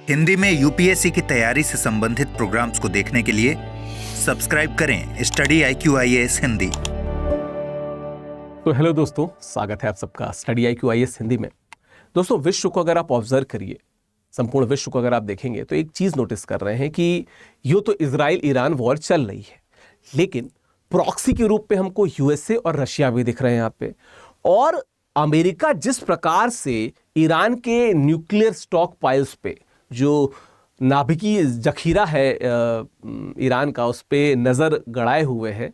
हिंदी में यूपीएससी की तैयारी से संबंधित प्रोग्राम्स को देखने के लिए सब्सक्राइब करें स्टडी IQ-IAS हिंदी। तो हेलो दोस्तों, स्वागत है आप सबका स्टडी IQ-IAS हिंदी में। दोस्तों, विश्व को अगर आप ऑब्जर्व करिए, संपूर्ण विश्व को अगर आप देखेंगे तो एक चीज नोटिस कर रहे हैं कि यूं तो इजराइल ईरान वॉर चल रही है, लेकिन प्रॉक्सी के रूप में हमको यूएसए और रशिया भी दिख रहे हैं यहाँ पे। और अमेरिका जिस प्रकार से ईरान के न्यूक्लियर स्टॉक पाइल्स पे, जो नाभिकीय जखीरा है ईरान का, उस पर नज़र गड़ाए हुए है,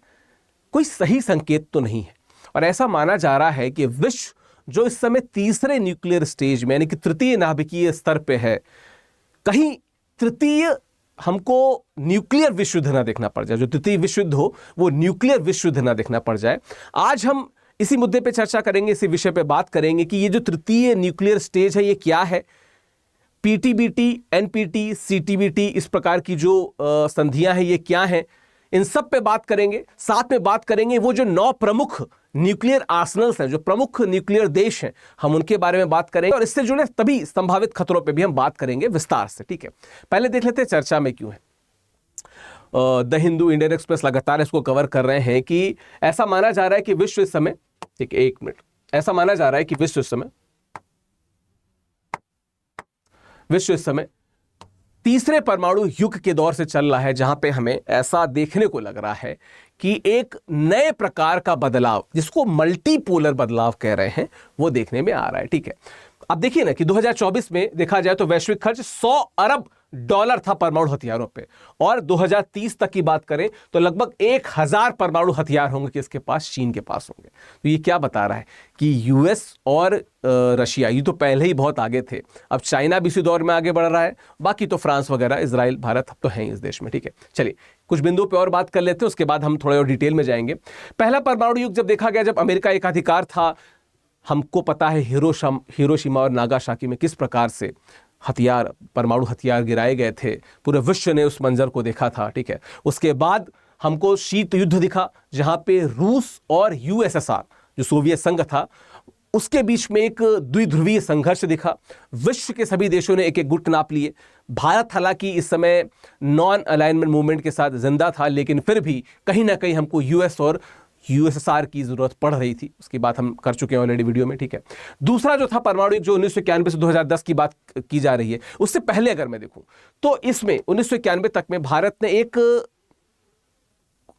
कोई सही संकेत तो नहीं है। और ऐसा माना जा रहा है कि विश्व जो इस समय तीसरे न्यूक्लियर स्टेज में यानी कि तृतीय नाभिकीय स्तर पे है, कहीं तृतीय हमको न्यूक्लियर विश्व युद्ध ना देखना पड़ जाए, जो तृतीय विश्व युद्ध हो वो न्यूक्लियर विश्व युद्ध ना देखना पड़ जाए। आज हम इसी मुद्दे पे चर्चा करेंगे, इसी विषय पे बात करेंगे कि ये जो तृतीय न्यूक्लियर स्टेज है ये क्या है। पीटीबीटी, एनपीटी, सीटीबीटी, इस प्रकार की जो संधियां हैं ये क्या हैं, इन सब पे बात करेंगे। साथ में बात करेंगे वो जो 9 प्रमुख न्यूक्लियर आर्सनल्स हैं, जो प्रमुख न्यूक्लियर देश हैं, हम उनके बारे में बात करेंगे और इससे जुड़े तभी संभावित खतरों पे भी हम बात करेंगे विस्तार से। ठीक है, पहले देख लेते हैं चर्चा में क्यों है। द हिंदू, इंडियन एक्सप्रेस लगातार इसको कवर कर रहे हैं कि ऐसा माना जा रहा है कि विश्व इस समय, ठीक है, एक मिनट, ऐसा माना जा रहा है कि विश्व इस समय तीसरे परमाणु युग के दौर से चल रहा है, जहां पे हमें ऐसा देखने को लग रहा है कि एक नए प्रकार का बदलाव, जिसको मल्टीपोलर बदलाव कह रहे हैं, वो देखने में आ रहा है। ठीक है, अब देखिए ना कि 2024 में देखा जाए तो वैश्विक खर्च $100 अरब था परमाणु हथियारों पे, और 2030 तक की बात करें तो लगभग 1000 परमाणु हथियार होंगे कि इसके पास, चीन के पास होंगे। तो ये क्या बता रहा है कि यूएस और रशिया ये तो पहले ही बहुत आगे थे, अब चाइना भी इसी दौर में आगे बढ़ रहा है, बाकी तो फ्रांस वगैरह, इजराइल, भारत अब तो हैं इस देश में। ठीक है, चलिए कुछ बिंदुओं पे और बात कर लेते हैं, उसके बाद हम थोड़े और डिटेल में जाएंगे। पहला परमाणु युग जब देखा गया, जब अमेरिका एकाधिकार था, हमको पता है हिरोशिमा और नागासाकी में किस प्रकार से हथियार, परमाणु हथियार गिराए गए थे, पूरे विश्व ने उस मंजर को देखा था। ठीक है, उसके बाद हमको शीत युद्ध दिखा, जहां पे रूस और यूएसएसआर, जो सोवियत संघ था, उसके बीच में एक द्विध्रुवीय संघर्ष दिखा। विश्व के सभी देशों ने एक एक गुट नाप लिए। भारत हालांकि इस समय नॉन अलाइनमेंट मूवमेंट के साथ जिंदा था, लेकिन फिर भी कहीं ना कहीं हमको यूएस और यूएसएसआर की जरूरत पड़ रही थी। उसकी बात हम कर चुके हैं ऑलरेडी वीडियो में। ठीक है, दूसरा जो था परमाणु युग, जो 1991 से 2010 की बात की जा रही है, उससे पहले अगर मैं देखूं तो इसमें 1991 तक में भारत ने एक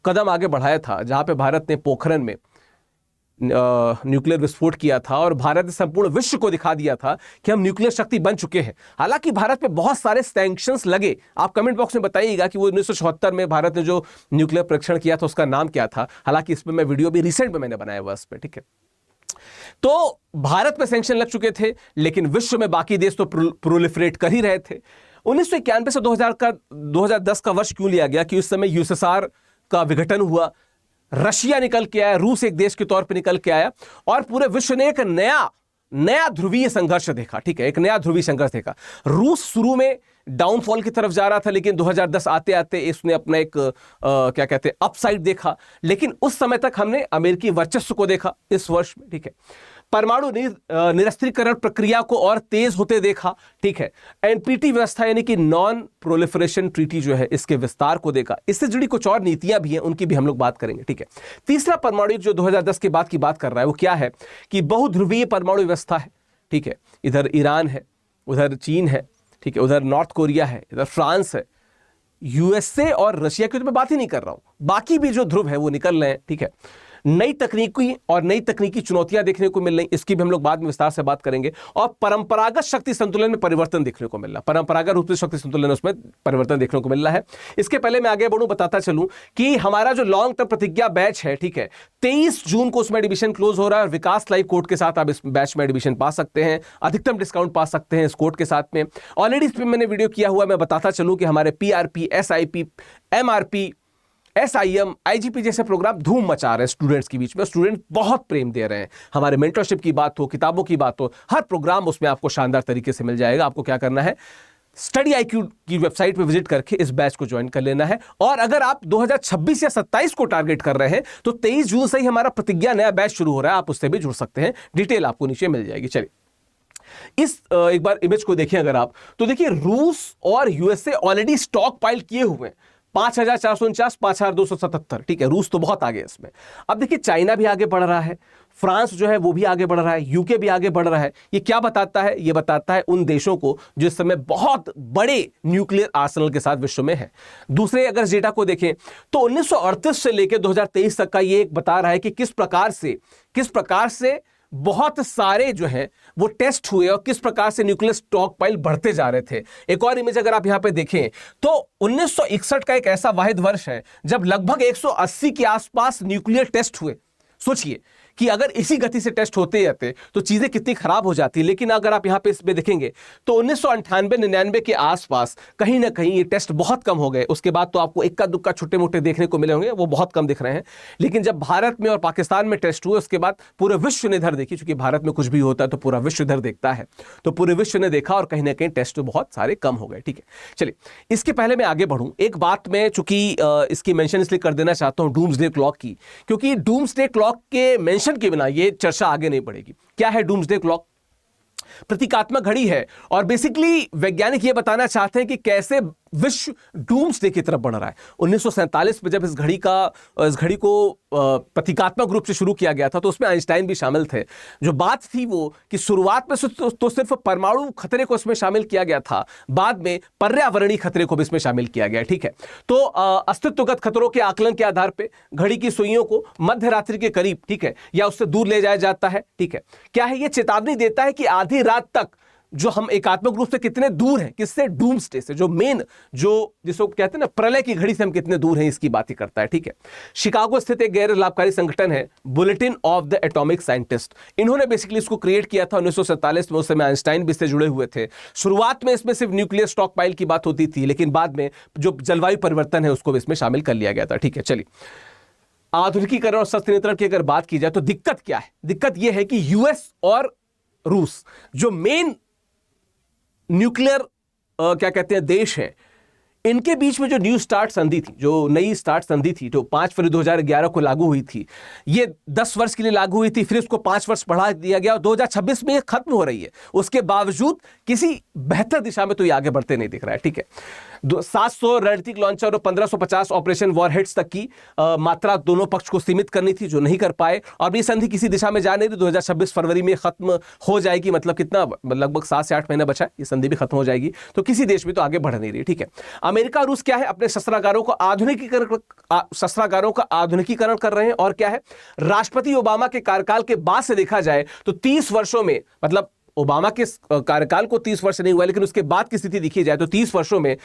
कदम आगे बढ़ाया था, जहां पे भारत ने पोखरण में न्यूक्लियर विस्फोट किया था और भारत ने संपूर्ण विश्व को दिखा दिया था कि हम न्यूक्लियर शक्ति बन चुके हैं। हालांकि भारत पे बहुत सारे सैंक्शंस लगे। आप कमेंट बॉक्स में बताइएगा कि वो 1976 में भारत ने जो न्यूक्लियर परीक्षण किया था उसका नाम क्या था। हालांकि इस पर मैं वीडियो भी रिसेंट में मैंने बनाया हुआ इस पर। ठीक है, तो भारत पे सैंक्शन लग चुके थे, लेकिन विश्व में बाकी देश तो प्रोलिफरेट कर ही रहे थे। 1991 से 2010 का वर्ष क्यों लिया गया कि उस समय यूएसएसआर का विघटन हुआ, रशिया निकल के आया, रूस एक देश के तौर पे निकल के आया, और पूरे विश्व ने एक नया ध्रुवीय संघर्ष देखा। ठीक है, एक नया ध्रुवीय संघर्ष देखा। रूस शुरू में डाउनफॉल की तरफ जा रहा था, लेकिन 2010 आते आते इसने अपना एक क्या कहते हैं, अपसाइड देखा। लेकिन उस समय तक हमने अमेरिकी वर्चस्व को देखा इस वर्ष में। ठीक है, परमाणु निरस्त्रीकरण प्रक्रिया को और तेज होते देखा। ठीक है, एनपीटी व्यवस्था यानी कि नॉन प्रोलिफरेशन ट्रीटी जो है, इसके विस्तार को देखा। इससे जुड़ी कुछ और नीतियां भी हैं, उनकी भी हम लोग बात करेंगे। ठीक है, तीसरा परमाणु जो 2010 के बाद की बात कर रहा है वो क्या है कि बहुध्रुवीय परमाणु व्यवस्था है। ठीक है, इधर ईरान है, उधर चीन है, ठीक है, उधर नॉर्थ कोरिया है, इधर फ्रांस है, यूएसए और रशिया की तो मैं बात ही नहीं कर रहा हूं, बाकी भी जो ध्रुव है वो निकल रहे हैं। ठीक है, नई तकनीकी चुनौतियां देखने को मिल रही, इसकी भी हम लोग बाद में विस्तार से बात करेंगे। और परंपरागत शक्ति संतुलन में परिवर्तन देखने को मिल रहा, परंपरागत रूप से शक्ति संतुलन उसमें परिवर्तन देखने को मिल रहा है। इसके पहले मैं आगे बढ़ूं, बताता चलूं कि हमारा जो लॉन्ग टर्म प्रतिज्ञा बैच है, ठीक है, 23 जून को उसमें एडमिशन क्लोज हो रहा है, और विकास लाइव कोड के साथ आप इस बैच में एडमिशन पा सकते हैं, अधिकतम डिस्काउंट पा सकते हैं इस कोड के साथ में। ऑलरेडी इस पर मैंने वीडियो किया हुआ, मैं बताता चलूं कि हमारे PRP, SIP, MRP, SIM, IGP जैसे प्रोग्राम धूम मचा रहे हैं स्टूडेंट्स के बीच में। स्टूडेंट बहुत प्रेम दे रहे हैं। हमारे मेंटरशिप की बात हो, किताबों की बात हो, हर प्रोग्राम उसमें आपको शानदार तरीके से मिल जाएगा। आपको क्या करना है, स्टडी IQ की वेबसाइट पे विजिट करके इस बैच को ज्वाइन कर लेना है। और अगर आप 2026 या 27 को टारगेट कर रहे हैं तो 23 जून से ही हमारा प्रतिज्ञा नया बैच शुरू हो रहा है, आप उससे भी जुड़ सकते हैं। डिटेल आपको नीचे मिल जाएगी। चलिए इस एक बार इमेज को देखें अगर आप, तो देखिए रूस और यूएसए ऑलरेडी स्टॉक पाइल किए हुए हैं 5,449, 5,277, ठीक है, रूस तो बहुत आगे है इसमें। अब देखिए चाइना भी आगे बढ़ रहा है, फ्रांस जो है वो भी आगे बढ़ रहा है, यूके भी आगे बढ़ रहा है। ये क्या बताता है? ये बताता है उन देशों को जो इस समय बहुत बड़े न्यूक्लियर आर्सेनल के साथ विश्व में है। दूसरे अगर डेटा को देखें तो 1938 से लेकर 2023 तक का ये एक बता रहा है कि किस प्रकार से बहुत सारे जो है वो टेस्ट हुए और किस प्रकार से न्यूक्लियर स्टॉक पाइल बढ़ते जा रहे थे। एक और इमेज अगर आप यहां पे देखें तो 1961 का एक ऐसा वाहिद वर्ष है जब लगभग 180 के आसपास न्यूक्लियर टेस्ट हुए। सोचिए कि अगर इसी गति से टेस्ट होते रहते तो चीजें कितनी खराब हो जाती। लेकिन अगर आप यहां पे इसमें देखेंगे तो 1998-99 के आसपास कहीं ना कहीं ये टेस्ट बहुत कम हो गए। उसके बाद तो आपको इक्का दुक्का छोटे मोटे देखने को मिले होंगे, वो बहुत कम दिख रहे हैं। लेकिन जब भारत में और पाकिस्तान में टेस्ट हुए उसके बाद पूरे विश्व ने इधर देखी, क्योंकि भारत में कुछ भी होता है तो पूरा विश्व इधर देखता है, तो पूरे विश्व ने देखा और कहीं ना कहीं टेस्ट तो बहुत सारे कम हो गए। ठीक है, चलिए इसके पहले मैं आगे बढ़ूं, एक बात मैं चूंकि इसकी मेंशन इसलिए कर देना चाहता हूं डूम्सडे क्लॉक की, क्योंकि डूम्सडे क्लॉक के मेंशन के बिना ये चर्चा आगे नहीं बढ़ेगी। क्या है डूम्सडे क्लॉक? प्रतीकात्मक घड़ी है और बेसिकली वैज्ञानिक ये बताना चाहते हैं कि कैसे विश्व डूम्सडे की तरफ बढ़ रहा है। 1947 में जब इस घड़ी को प्रतीकात्मक रूप से शुरू किया गया था तो उसमें आइंस्टाइन भी शामिल थे। जो बात थी वो कि शुरुआत में तो सिर्फ परमाणु खतरे को इसमें शामिल किया गया था, बाद में पर्यावरणीय खतरे को भी इसमें शामिल किया गया। ठीक है, तो अस्तित्वगत खतरों के आकलन के आधार पर घड़ी की सुइयों को मध्य रात्रि के करीब, ठीक है, या उससे दूर ले जाया जाता है। ठीक है, क्या है? ये चेतावनी देता है कि आधी रात तक जो हम एकात्मक रूप से कितने दूर हैं, किससे? डूम्सडे से, जो मेन जो जिसको कहते हैं ना प्रलय की घड़ी से हम कितने दूर हैं, इसकी बात ही करता है। ठीक है, शिकागो स्थित एक गैर लाभकारी संगठन है bulletin of the atomic scientist, इन्होंने बेसिकली इसको क्रिएट किया था 1947 में। उस समय आइंस्टाइन भी इससे जुड़े हुए थे। शुरुआत में इसमें सिर्फ न्यूक्लियर स्टॉक पाइल की बात होती थी, लेकिन बाद में जो जलवायु परिवर्तन है उसको भी इसमें शामिल कर लिया गया था। ठीक है, चलिए आधुनिकीकरण और शस्त्र नियंत्रण की अगर बात की जाए तो दिक्कत क्या है? दिक्कत यह है कि यूएस और रूस जो मेन न्यूक्लियर क्या कहते हैं देश हैं, इनके बीच में जो न्यू स्टार्ट संधि थी, जो नई स्टार्ट संधि थी, जो 5 फरवरी 2011 को लागू हुई थी, ये 10 वर्ष के लिए लागू हुई थी, फिर उसको 5 वर्ष बढ़ा दिया गया और 2026 में ये खत्म हो रही है। उसके बावजूद किसी बेहतर दिशा में तो ये आगे बढ़ते नहीं दिख रहा है। ठीक है, 700 रणनीतिक लॉन्चर और 1550 ऑपरेशन वॉरहेड्स तक की मात्रा दोनों पक्ष को सीमित करनी थी, जो नहीं कर पाए। और ये संधि किसी दिशा में जा नहीं रही, 2026 फरवरी में खत्म हो जाएगी। मतलब कितना, लगभग 7 से 8 महीना बचा है, ये संधि भी खत्म हो जाएगी। तो किसी देश में तो आगे बढ़ नहीं रही। ठीक है, अमेरिका रूस क्या है? अपने शस्त्रागारों का आधुनिकीकरण कर रहे हैं। और क्या है? राष्ट्रपति ओबामा के कार्यकाल के बाद से देखा जाए तो 30 वर्षों में, मतलब ओबामा के कार्यकाल को 30 वर्ष नहीं हुआ, लेकिन उसके बाद की स्थिति देखी जाए तो 30 वर्षों में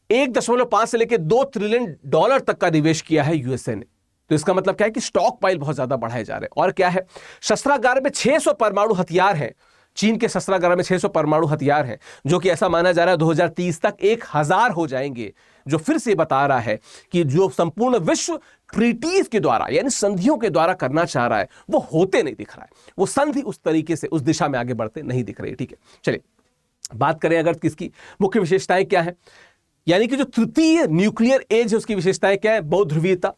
1.5 से लेकर $2 ट्रिलियन तक का निवेश किया है यूएसए ने। तो इसका मतलब क्या है कि स्टॉक पाइल बहुत ज्यादा बढ़ाए जा रहे हैं। और क्या है? शस्त्रागार में 600 परमाणु हथियार हैं। चीन के शस्त्रागार में 600 परमाणु हथियार हैं, जो कि ऐसा माना जा रहा है 2030 तक 1000 हो जाएंगे, जो फिर से बता रहा है कि जो संपूर्ण विश्व ट्रीटीज के द्वारा यानी संधियों के द्वारा करना चाह रहा है वो होते नहीं दिख रहा है। वो संधि उस तरीके से उस दिशा में आगे बढ़ते नहीं दिख रही। ठीक है, चलिए बात करें अगर किसकी मुख्य विशेषताएं क्या है, यानी कि जो तृतीय न्यूक्लियर एज है उसकी विशेषताएं क्या है? बहुध्रुवीयता,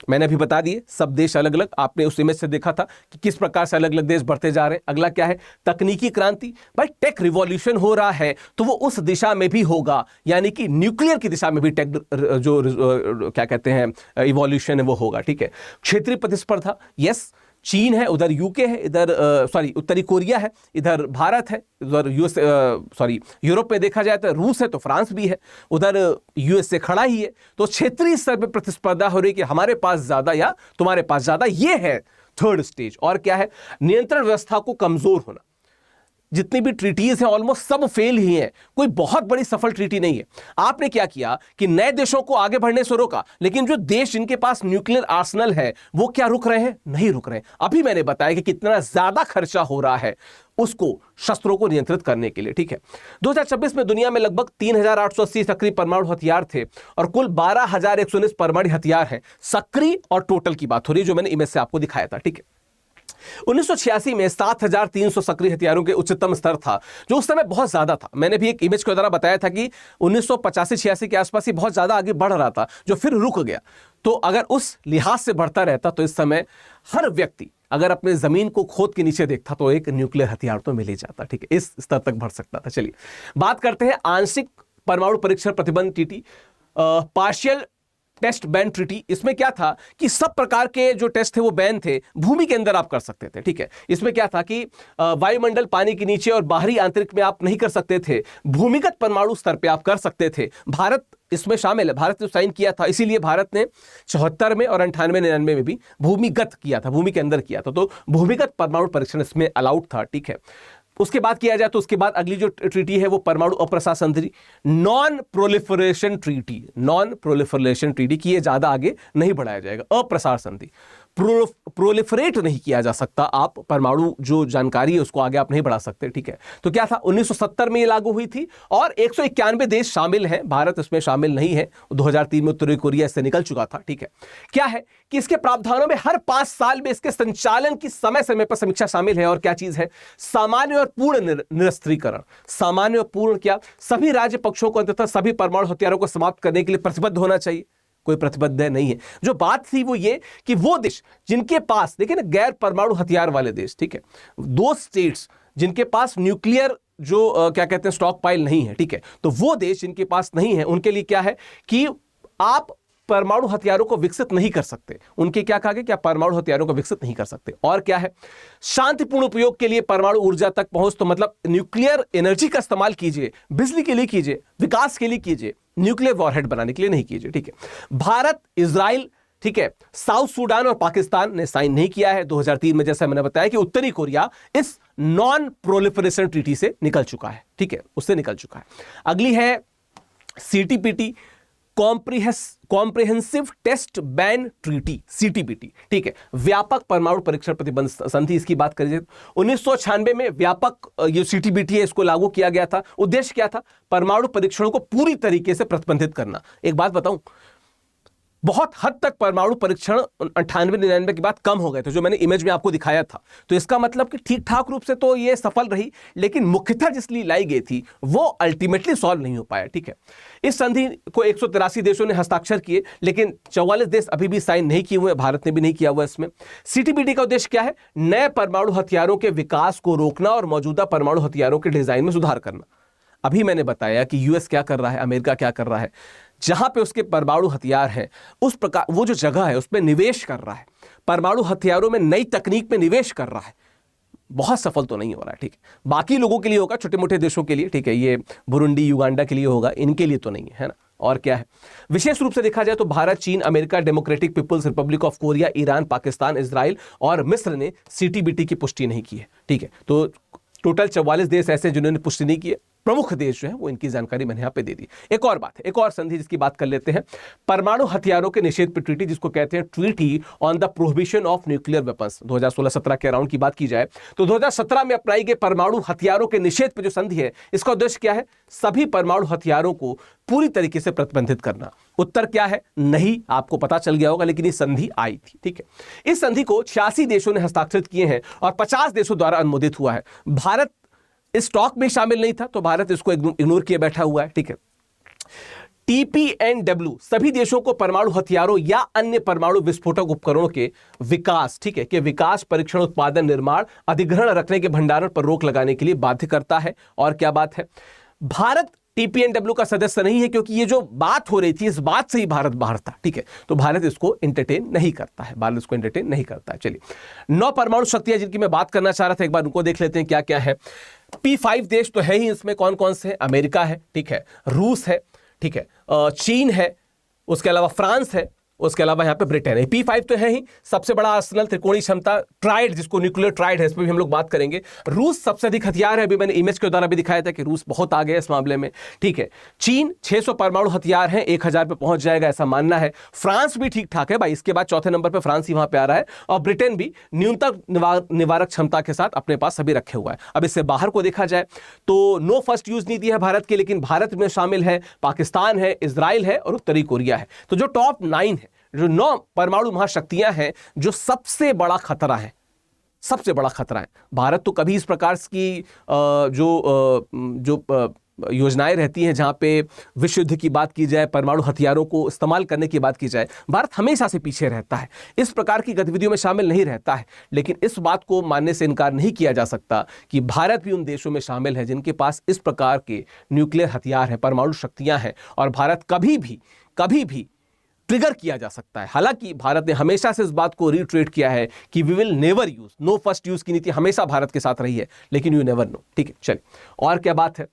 मैंने अभी बता दिए, सब देश अलग अलग, आपने उस इमेज से देखा था कि किस प्रकार से अलग अलग देश बढ़ते जा रहे हैं। अगला क्या है? तकनीकी क्रांति। भाई टेक रिवॉल्यूशन हो रहा है तो वो उस दिशा में भी होगा, यानी कि न्यूक्लियर की दिशा में भी टेक जो क्या कहते हैं इवोल्यूशन है वो होगा। ठीक है, क्षेत्रीय प्रतिस्पर्धा, यस, चीन है, उधर यूके है, इधर उत्तरी कोरिया है, इधर भारत है, उधर यूरोप में देखा जाए तो रूस है, तो फ्रांस भी है, उधर यूएस से खड़ा ही है। तो क्षेत्रीय स्तर पर प्रतिस्पर्धा हो रही कि हमारे पास ज्यादा या तुम्हारे पास ज्यादा, ये है थर्ड स्टेज। और क्या है? नियंत्रण व्यवस्था को कमजोर होना। जितनी भी ट्रीटीज हैं ऑलमोस्ट सब फेल ही हैं, कोई बहुत बड़ी सफल ट्रीटी नहीं है। आपने क्या किया कि नए देशों को आगे बढ़ने से रोका, लेकिन जो देश जिनके पास न्यूक्लियर आर्सेनल है वो क्या रुक रहे हैं? नहीं रुक रहे हैं। अभी मैंने बताया कि कितना ज्यादा खर्चा हो रहा है उसको शस्त्रों को नियंत्रित करने के लिए। ठीक है, 2026 में दुनिया में लगभग 3880 सक्रिय परमाणु हथियार थे और कुल 12119 परमाणु हथियार हैं। सक्रिय और टोटल की बात हो रही है, जो मैंने इमेज से आपको दिखाया था। ठीक है, 1986 में 7300 सक्रिय हथियारों के उच्चतम स्तर था, जो उस समय बहुत ज्यादा था। मैंने भी एक इमेज के द्वारा बताया था कि 1985-86 के आसपास ही बहुत ज्यादा आगे बढ़ रहा था, जो फिर रुक गया। तो अगर उस लिहाज से बढ़ता रहता तो इस समय हर व्यक्ति अगर अपने जमीन को खोद के नीचे देखता तो एक न्यूक्लियर हथियार तो मिल ही जाता, ठीक है, इस स्तर तक बढ़ सकता था। चलिए बात करते हैं आंशिक परमाणु परीक्षण प्रतिबंध treaty, partial test ban treaty. इसमें क्या था कि सब प्रकार के जो टेस्ट थे वो बैन थे, भूमि के अंदर आप कर सकते थे, ठीक है। इसमें क्या था कि वायुमंडल, पानी के नीचे और बाहरी आंतरिक में आप नहीं कर सकते थे, भूमिगत परमाणु स्तर पे आप कर सकते थे। भारत इसमें शामिल है, भारत ने साइन किया था, इसीलिए भारत ने 74 में और 98, 99 में भी भूमिगत किया था, भूमि के अंदर किया था। तो भूमिगत परमाणु परीक्षण इसमें अलाउड था, ठीक है। उसके बाद किया जाए तो उसके बाद अगली जो ट्रीटी है वो परमाणु अप्रसार संधि, non proliferation treaty. Non proliferation treaty की ये ज्यादा आगे नहीं बढ़ाया जाएगा। अप्रसार संधि, प्रोलिफरेट नहीं किया जा सकता, आप परमाणु जो जानकारी है उसको आगे आप नहीं बढ़ा सकते, ठीक है। तो क्या था, 1970 में ये लागू हुई थी और 191 देश शामिल हैं, भारत इसमें शामिल नहीं है। 2003 में उत्तरी कोरिया इससे निकल चुका था, ठीक है। क्या है कि इसके प्रावधानों में हर 5 साल में इसके संचालन की समय समय पर समीक्षा शामिल है। और क्या चीज है, सामान्य और पूर्ण निरस्त्रीकरण। सामान्य और पूर्ण क्या, सभी राज्य पक्षों को अंततः सभी परमाणु हथियारों को समाप्त करने के लिए प्रतिबद्ध होना चाहिए। कोई प्रतिबद्ध नहीं है। जो बात थी वो ये कि वो देश जिनके पास, देखिए ना, गैर परमाणु हथियार वाले देश, ठीक है, दो स्टेट्स जिनके पास न्यूक्लियर जो क्या कहते हैं स्टॉक पाइल नहीं है, ठीक है, तो वो देश जिनके पास नहीं है उनके लिए क्या है कि आप परमाणु हथियारों को विकसित नहीं कर सकते। उनके क्या कहा गया कि आप परमाणु हथियारों को विकसित नहीं कर सकते। और क्या है, शांतिपूर्ण उपयोग के लिए परमाणु ऊर्जा तक पहुंच, तो मतलब न्यूक्लियर एनर्जी का इस्तेमाल कीजिए, बिजली के लिए कीजिए, विकास के लिए कीजिए, न्यूक्लियर वॉरहेड बनाने के लिए नहीं कीजिए, ठीक है। भारत, इजराइल, ठीक है, साउथ सूडान और पाकिस्तान ने साइन नहीं किया है। 2003 में जैसा मैंने बताया कि उत्तरी कोरिया इस नॉन प्रोलिफरेशन ट्रीटी से निकल चुका है, ठीक है, उससे निकल चुका है। अगली है CTBT, comprehensive test ban treaty, CTBT, ठीक है, व्यापक परमाणु परीक्षण प्रतिबंध संधि। इसकी बात करिए 1996 में व्यापक ये सीटीपीटी है, इसको लागू किया गया था। उद्देश्य क्या था, परमाणु परीक्षणों को पूरी तरीके से प्रतिबंधित करना। एक बात बताऊं, बहुत हद तक परमाणु परीक्षण 98-99 के बाद कम हो गए थे, जो मैंने इमेज में आपको दिखाया था। तो इसका मतलब कि ठीक ठाक रूप से तो ये सफल रही, लेकिन मुख्यतः जिसलिए लाई गई थी वो अल्टीमेटली सॉल्व नहीं हो पाया, ठीक है। इस संधि को 183 देशों ने हस्ताक्षर किए, लेकिन 44 देश अभी भी साइन नहीं किए हुए, भारत ने भी नहीं किया हुआ इसमें। सीटीपीटी का उद्देश्य क्या है, नए परमाणु हथियारों के विकास को रोकना और मौजूदा परमाणु हथियारों के डिजाइन में सुधार करना। अभी मैंने बताया कि यूएस क्या कर रहा है, अमेरिका क्या कर रहा है, जहां पे उसके परमाणु हथियार हैं उस प्रकार वो जो जगह है उसमें निवेश कर रहा है, परमाणु हथियारों में नई तकनीक में निवेश कर रहा है। बहुत सफल तो नहीं हो रहा है, ठीक है। बाकी लोगों के लिए होगा, छोटे मोटे देशों के लिए, ठीक है, ये बुरुंडी, युगांडा के लिए होगा, इनके लिए तो नहीं है ना। और क्या है, विशेष रूप से देखा जाए तो भारत, चीन, America, Democratic People's Republic of Korea, Iran, Pakistan, Israel और मिस्र ने सीटीबीटी की पुष्टि नहीं की है, ठीक है। तो टोटल 44 देश ऐसे जिन्होंने पुष्टि नहीं की है। प्रमुख देश जो है वो इनकी जानकारी मैंने यहां पे दे दी। एक और बात है, एक और संधि जिसकी बात कर लेते हैं, परमाणु हथियारों के निषेध पर ट्रीटी, जिसको कहते हैं treaty on the prohibition of nuclear weapons. 2016-17 के अराउंड की बात की जाए तो 2017 में अपनाई गई परमाणु हथियारों के निषेध पर जो संधि है, इसका उद्देश्य क्या है, सभी परमाणु हथियारों को पूरी तरीके से प्रतिबंधित करना। उत्तर क्या है, नहीं, आपको पता चल गया होगा, लेकिन ये संधि आई थी, ठीक है। इस संधि को 86 देशों ने हस्ताक्षरित किए हैं और 50 देशों द्वारा अनुमोदित हुआ है। भारत इस स्टॉक में शामिल नहीं था, तो भारत इसको इग्नोर किए बैठा हुआ है, ठीक है। TPNW सभी देशों को परमाणु हथियारों या अन्य परमाणु विस्फोटक उपकरणों के विकास, ठीक है, के विकास, परीक्षण, उत्पादन, निर्माण, अधिग्रहण, रखने के भंडारण पर रोक लगाने के लिए बाध्य करता है। और क्या बात है, भारत TPNW का सदस्य नहीं है, क्योंकि ये जो बात हो रही थी इस बात से ही भारत बाहर था, ठीक है। तो भारत इसको एंटरटेन नहीं करता है, भारत इसको एंटरटेन नहीं करता है। चलिए, 9 परमाणु शक्तियां जिनकी मैं बात करना चाह रहा था, एक बार उनको देख लेते हैं क्या क्या है। P5 देश तो है ही, इसमें कौन कौन से हैं, अमेरिका है, ठीक है, रूस है, ठीक है, चीन है, उसके अलावा फ्रांस है, उसके अलावा यहाँ पे ब्रिटेन है। P5 तो है ही, सबसे बड़ा आर्सेनल, त्रिकोणीय क्षमता, ट्राइड, जिसको न्यूक्लियर ट्राइड है, इस पर भी हम लोग बात करेंगे। रूस सबसे अधिक हथियार है, अभी मैंने इमेज के द्वारा भी दिखाया था कि रूस बहुत आगे है इस मामले में, ठीक है। चीन 600 परमाणु हथियार हैं, 1000 पे पहुंच जाएगा ऐसा मानना है। फ्रांस भी ठीक ठाक है भाई, इसके बाद चौथे नंबर पर फ्रांस ही वहां पे आ रहा है। और ब्रिटेन भी न्यूनतम निवारक क्षमता के साथ अपने पास सभी रखे हुआ है। अब इससे बाहर को देखा जाए तो नो फर्स्ट यूज नीति है भारत की, लेकिन भारत में शामिल है पाकिस्तान है, इजराइल है और उत्तरी कोरिया है। तो जो टॉप 9 है, जो 9 परमाणु महाशक्तियां हैं, जो सबसे बड़ा खतरा है, सबसे बड़ा खतरा है। भारत तो कभी इस प्रकार की जो योजनाएं रहती हैं जहां पे विश्व युद्ध की बात की जाए, परमाणु हथियारों को इस्तेमाल करने की बात की जाए, भारत हमेशा से पीछे रहता है, इस प्रकार की गतिविधियों में शामिल नहीं रहता है। लेकिन इस बात को मानने से इनकार नहीं किया जा सकता कि भारत भी उन देशों में शामिल है जिनके पास इस प्रकार के न्यूक्लियर हथियार हैं, परमाणु शक्तियां हैं, और भारत कभी भी ट्रिगर किया जा सकता है। हालांकि भारत ने हमेशा से इस बात को रिट्रेट किया है कि we will never use, no first use की नीति हमेशा भारत के साथ रही है, लेकिन यू नेवर नो। ठीक है, चलिए और क्या बात है।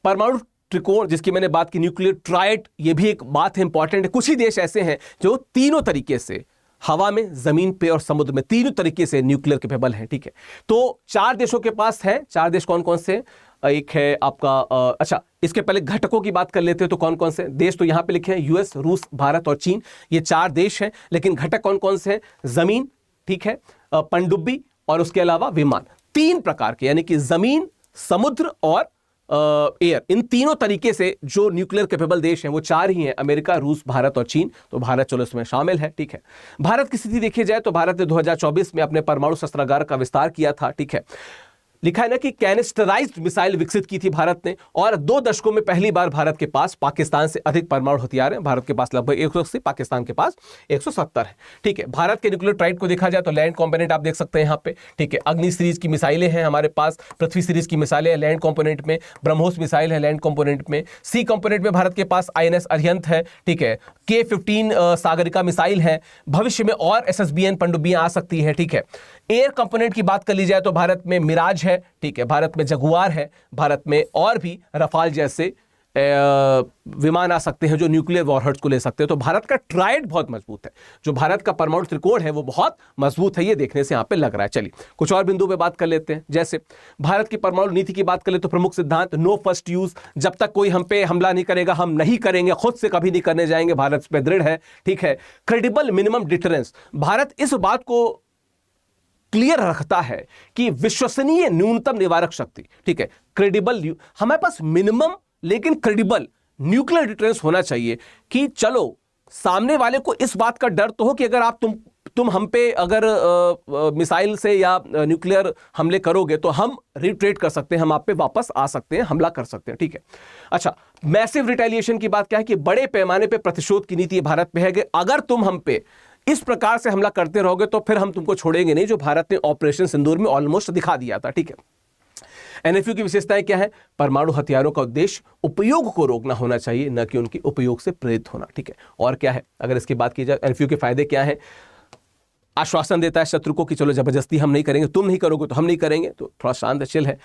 परमाणु त्रिकोण जिसकी मैंने बात की, न्यूक्लियर ट्राइड, ये भी एक बात है, इंपॉर्टेंट है। कुछ ही देश ऐसे हैं जो तीनों तरीके से, हवा में, जमीन पे और समुद्र में, तीनों तरीके से न्यूक्लियर कैपेबल हैं। ठीक है, तो 4 देशों के पास है। 4 देश कौन कौन से? एक है आपका अच्छा, इसके पहले घटकों की बात कर लेते हैं। तो कौन कौन से देश? तो यहां पे लिखे हैं यूएस, रूस, भारत और चीन, ये 4 देश हैं। लेकिन घटक कौन कौन से हैं? जमीन, ठीक है, पनडुब्बी और उसके अलावा विमान, 3 प्रकार के, यानी कि जमीन, समुद्र और एयर, इन तीनों तरीके से जो न्यूक्लियर कैपेबल देश हैं वो 4 ही हैं, अमेरिका, रूस, भारत और चीन। तो भारत चलो इसमें शामिल है। ठीक है, भारत की स्थिति देखी जाए तो भारत ने 2024 में अपने परमाणु शस्त्रागार का विस्तार किया था। ठीक है, लिखा है ना कि कैनिस्टराइज्ड मिसाइल विकसित की थी भारत ने, और 2 दशकों में पहली बार भारत के पास पाकिस्तान से अधिक परमाणु हथियार हैं। भारत के पास लगभग 180, पाकिस्तान के पास 170 है। ठीक है, भारत के न्यूक्लियर ट्राइड को देखा जाए तो लैंड कंपोनेंट आप देख सकते हैं यहाँ पे। ठीक है, अग्नि सीरीज की मिसाइलें हैं हमारे पास, पृथ्वी सीरीज की मिसाइलें हैं लैंड कंपोनेंट में, ब्रह्मोस मिसाइल है लैंड कंपोनेंट में, सी कंपोनेंट में भारत के पास INS अरिहंत है। ठीक है, K-15 सागरिका मिसाइल है, भविष्य में और SSBN पनडुब्बियां आ सकती है। ठीक है, एयर कंपोनेंट की बात कर ली जाए तो भारत में मिराज है। ठीक है, भारत में जगुआर है, भारत में और भी रफाल जैसे विमान आ सकते हैं जो न्यूक्लियर वॉरहेड्स को ले सकते हैं। तो भारत का ट्राइड बहुत मजबूत है, जो भारत का परमाणु त्रिकोण है वो बहुत मजबूत है, ये देखने से यहां पे लग रहा है। चलिए कुछ और बिंदु पे बात कर लेते हैं। जैसे भारत की परमाणु नीति की बात कर ले तो प्रमुख सिद्धांत, नो फर्स्ट यूज, जब तक कोई हम पे हमला नहीं करेगा हम नहीं करेंगे, खुद से कभी नहीं करने जाएंगे, भारत इस पे दृढ़ है। ठीक है, क्रेडिबल मिनिमम डिटरेंस, भारत इस बात को क्लियर रखता है कि विश्वसनीय न्यूनतम निवारक शक्ति। ठीक है, क्रेडिबल, हमारे पास मिनिमम लेकिन क्रेडिबल न्यूक्लियर डिटरेंस होना चाहिए कि चलो सामने वाले को इस बात का डर तो हो कि अगर आप तुम हम पे अगर मिसाइल से या न्यूक्लियर हमले करोगे तो हम रिट्रेट कर सकते हैं, हम आप पे वापस आ सकते हैं, हमला कर सकते हैं। ठीक है, अच्छा, मैसिव रिटेलिएशन की बात क्या है कि बड़े पैमाने पे प्रतिशोध की नीति भारत पे है कि अगर तुम हम पे इस प्रकार से हमला करते रहोगे तो फिर हम तुमको छोड़ेंगे नहीं, जो भारत ने ऑपरेशन सिंदूर में ऑलमोस्ट दिखा दिया था। ठीक है, NFU की विशेषताएं क्या है? परमाणु हथियारों का उद्देश्य उपयोग को रोकना होना चाहिए, न कि उनके उपयोग से प्रेरित होना। ठीक है, और क्या है अगर इसकी बात की जाए, NFU के फायदे क्या है? आश्वासन देता है शत्रु को कि चलो जबरदस्ती हम नहीं करेंगे, तुम नहीं करोगे तो हम नहीं करेंगे, तो थोड़ा शांत चिल है।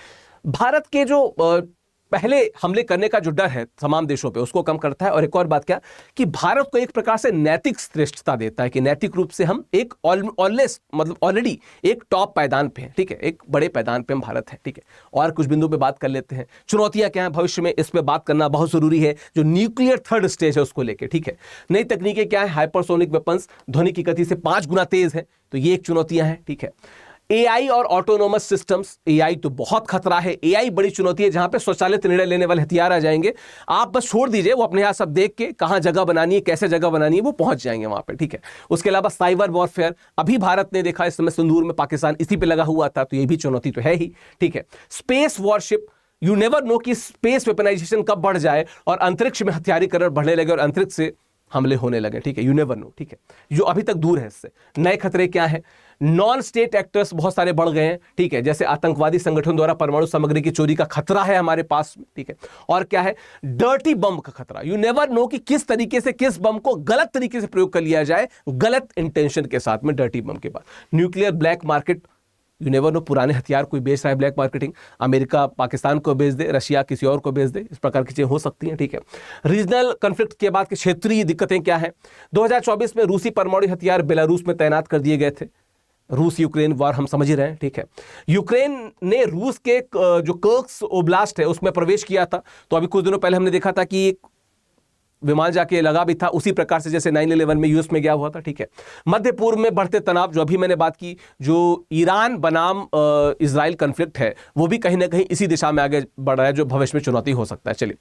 भारत के जो पहले हमले करने का जो डर है तमाम देशों पे उसको कम करता है। और एक और बात क्या कि भारत को एक प्रकार से नैतिक श्रेष्ठता देता है कि नैतिक रूप से हम एक ऑलरेडी एक टॉप पायदान पे हैं। ठीक है, एक बड़े पायदान पे हम भारत है। ठीक है, और कुछ बिंदु पे बात कर लेते हैं। चुनौतियां क्या हैं भविष्य में, इस पे बात करना बहुत जरूरी है, जो न्यूक्लियर थर्ड स्टेज है उसको लेके। ठीक है, नई तकनीकें क्या है? हाइपरसोनिक वेपन्स, ध्वनि की गति से 5 गुना तेज है, तो ये एक चुनौतियां हैं। ठीक है, AI और ऑटोनोमस सिस्टम्स, AI तो बहुत खतरा है, AI बड़ी चुनौती है जहां पे स्वचालित निर्णय लेने वाले हथियार आ जाएंगे। आप बस छोड़ दीजिए, वो अपने यहाँ सब देख के कहां जगह बनानी है, कैसे जगह बनानी है, वो पहुंच जाएंगे वहां पे। ठीक है, उसके अलावा साइबर वॉरफेयर, अभी भारत ने देखा इस समय सिंदूर में पाकिस्तान इसी पे लगा हुआ था, तो ये भी चुनौती तो है ही। ठीक है, space worship, you never know कि स्पेस वेपनाइजेशन कब बढ़ जाए और अंतरिक्ष में हथियारीकरण बढ़ने लगे और अंतरिक्ष से हमले होने लगे। ठीक है, यू नेवर नो। ठीक है, जो अभी तक दूर है इससे। नए खतरे क्या है? नॉन स्टेट एक्टर्स बहुत सारे बढ़ गए हैं। ठीक है, जैसे आतंकवादी संगठन द्वारा परमाणु सामग्री की चोरी का खतरा है हमारे पास में। ठीक है, और क्या है? डर्टी बम का खतरा, यू नेवर नो कि किस तरीके से किस बम को गलत तरीके से प्रयोग कर लिया जाए, गलत इंटेंशन के साथ में डर्टी बम के बाद। Nuclear black market, you never know, पुराने हथियार कोई बेच रहा है, ब्लैक मार्केटिंग, अमेरिका पाकिस्तान को बेच दे, रशिया किसी और को बेच दे, इस प्रकार की चीजें हो सकती हैं। ठीक है, रीजनल कॉन्फ्लिक्ट के बाद के क्षेत्रीय दिक्कतें क्या है? 2024 में रूसी परमाणु हथियार बेलारूस में तैनात कर दिए गए थे। रूस यूक्रेन वार हम समझ ही रहे हैं। ठीक है, यूक्रेन ने रूस के जो कर्स्क ओब्लास्ट है उसमें प्रवेश किया था, तो अभी कुछ दिनों पहले हमने देखा था कि विमान जाके लगा भी था, उसी प्रकार से जैसे 9/11 में यूएस में गया हुआ था। ठीक है, मध्य पूर्व में बढ़ते तनाव, जो अभी मैंने बात की, जो ईरान बनाम इजराइल कॉन्फ्लिक्ट है, वो भी कहीं ना कहीं इसी दिशा में आगे बढ़ रहा है, जो भविष्य में चुनौती हो सकता है। चलिए,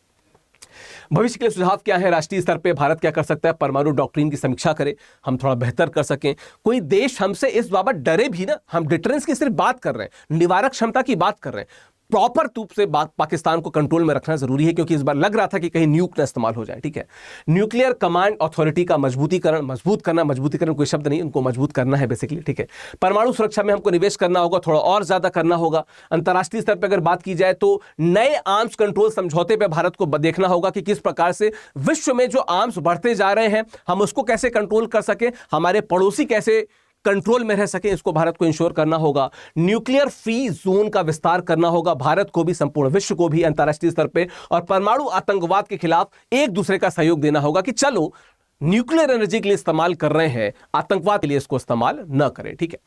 भविष्य के लिए सुझाव क्या है? राष्ट्रीय स्तर पे भारत क्या कर सकता है? परमाणु डॉक्ट्रिन की समीक्षा करें, हम थोड़ा बेहतर कर सकें। कोई देश हमसे इस बाबत डरे भी ना, हम डिटरेंस की सिर्फ बात कर रहे हैं, निवारक क्षमता की बात कर रहे हैं। प्रॉपर रूप से पाकिस्तान को कंट्रोल में रखना जरूरी है, क्योंकि इस बार लग रहा था कि कहीं न्यूक ना इस्तेमाल हो जाए। ठीक है, न्यूक्लियर कमांड अथॉरिटी का मजबूतीकरण कोई शब्द नहीं, उनको मजबूत करना है बेसिकली। ठीक है, परमाणु सुरक्षा में हमको निवेश करना होगा, थोड़ा और ज्यादा करना होगा। अंतर्राष्ट्रीय स्तर पर अगर बात की जाए तो नए आर्म्स कंट्रोल समझौते पर भारत को देखना होगा कि किस प्रकार से विश्व में जो आर्म्स बढ़ते जा रहे हैं हम उसको कैसे कंट्रोल कर सके, हमारे पड़ोसी कैसे कंट्रोल में रह सके, इसको भारत को इंश्योर करना होगा। न्यूक्लियर फ्री जोन का विस्तार करना होगा भारत को भी, संपूर्ण विश्व को भी अंतर्राष्ट्रीय स्तर पे, और परमाणु आतंकवाद के खिलाफ एक दूसरे का सहयोग देना होगा कि चलो न्यूक्लियर एनर्जी के लिए इस्तेमाल कर रहे हैं, आतंकवाद के लिए इसको इस्तेमाल न करें। ठीक है,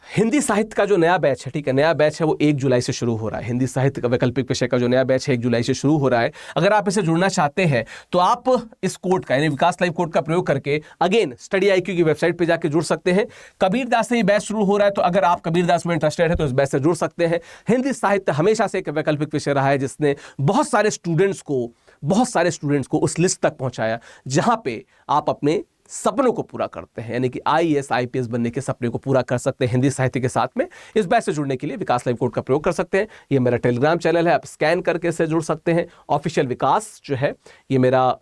हिंदी साहित्य का जो नया बैच है, ठीक है, नया बैच है वो 1 जुलाई से शुरू हो रहा है। हिंदी साहित्य का वैकल्पिक विषय का जो नया बैच है 1 जुलाई से शुरू हो रहा है। अगर आप इसे जुड़ना चाहते हैं तो आप इस कोड का, यानी विकास लाइव कोड का प्रयोग करके अगेन स्टडी IQ की वेबसाइट पे जाके जुड़ सकते हैं। कबीरदास से ये बैच शुरू हो रहा है, तो अगर आप कबीरदास में इंटरेस्टेड है तो इस बैच से जुड़ सकते हैं। हिंदी साहित्य हमेशा से एक वैकल्पिक विषय रहा है जिसने बहुत सारे स्टूडेंट्स को उस लिस्ट तक पहुंचाया जहां पे आप अपने सपनों को पूरा करते हैं, यानी कि IAS IPS बनने के सपने को पूरा कर सकते हैं हिंदी साहित्य के साथ में। इस बैच से जुड़ने के लिए विकास लाइव कोड का प्रयोग कर सकते हैं। ये मेरा टेलीग्राम चैनल है, आप स्कैन करके इससे जुड़ सकते हैं। ऑफिशियल विकास जो है ये मेरा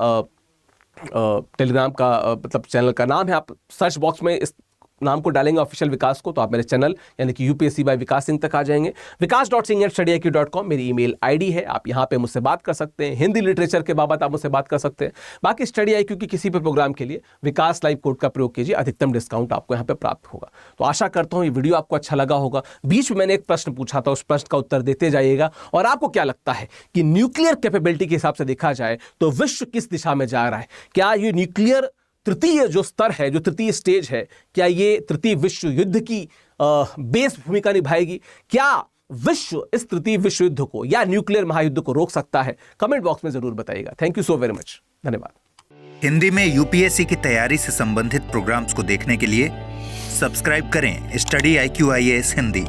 टेलीग्राम का मतलब चैनल का नाम है। आप सर्च बॉक्स में इस नाम को डालेंगे ऑफिशियल विकास को तो आप मेरे चैनल यानी कि UPSC बाय विकास सिंह तक आ जाएंगे। vikas.singh@studyIQ.com मेरी ईमेल ID है, आप यहाँ पे मुझसे बात कर सकते हैं। हिंदी लिटरेचर के बाबत आप मुझसे बात कर सकते हैं। बाकी स्टडी IQ की किसी भी प्रोग्राम के लिए विकास लाइव कोड का प्रयोग कीजिए, अधिकतम डिस्काउंट आपको यहाँ पे प्राप्त होगा। तो आशा करता हूँ ये वीडियो आपको अच्छा लगा होगा। बीच में मैंने एक प्रश्न पूछा था, उस प्रश्न का उत्तर देते जाइएगा। और आपको क्या लगता है कि न्यूक्लियर कैपेबिलिटी के हिसाब से देखा जाए तो विश्व किस दिशा में जा रहा है? क्या ये न्यूक्लियर तृतीय जो स्तर है, जो तृतीय स्टेज है, क्या ये तृतीय विश्व युद्ध की बेस भूमिका निभाएगी? क्या विश्व इस तृतीय विश्व युद्ध को या न्यूक्लियर महायुद्ध को रोक सकता है? कमेंट बॉक्स में जरूर बताइएगा। Thank you so very much, धन्यवाद। हिंदी में UPSC की तैयारी से संबंधित प्रोग्राम्स को देखने के लिए सब्सक्राइब करें स्टडी IQ IAS हिंदी।